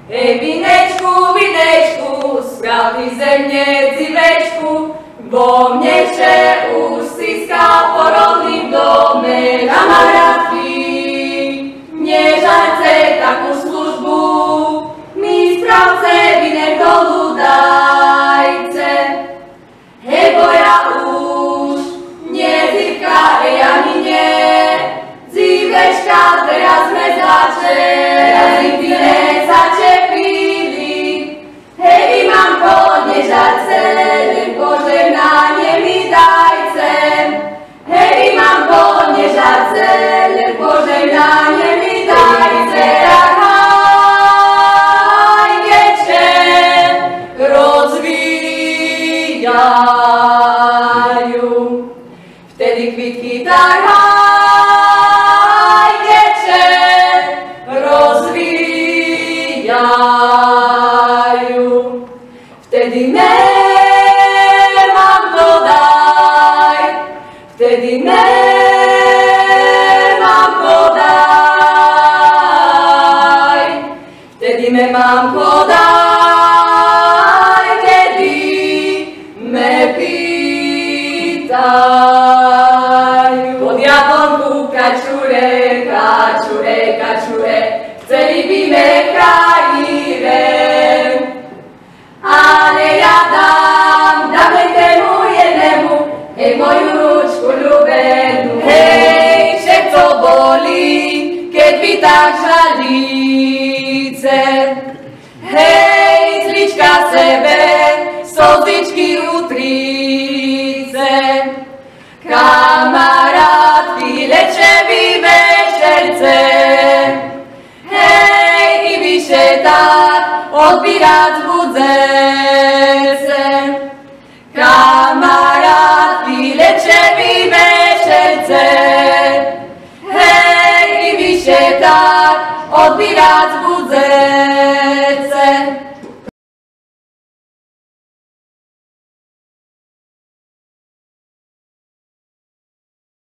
Ej, vinečku, vinečku, sprav ty ze mne dzivečku, bo mne še ustiska porodný v dome kamarátky. Nežajce takú službu, mi spravce vinek dolu dajce. Hej, bo ja už nezivka, ej, ani nie, dzivečka, teraz sme začali, začepili. Hej, vy, mamko, nežajce, len požehnanie mi dajce. Hej, vy, mamko, nežajce, len požehnanie mi dajce. Aj keďže rozvíjajú, vtedy kvitky tak aj keďže rozvíjajú, vtedy nemám to daj, vtedy nemám to daj, vtedy nemám to daj, kedy me pýtajú. Pod jablonku kačure, kačure, kačure, chceli by me chrániť, ale ja dám len tému jednému, hej, moju ručku ľúbenú. Hej, všetko bolí, keď vy tak žalíce. Hej, zlička sebe, slzičky utríce. Kamarátky, lečevý večerce. Hej, i vyše tak odbírať zbudzece. Kamarátky, lečevý večerce. Hej, i vyše tak odbírať zbudzece.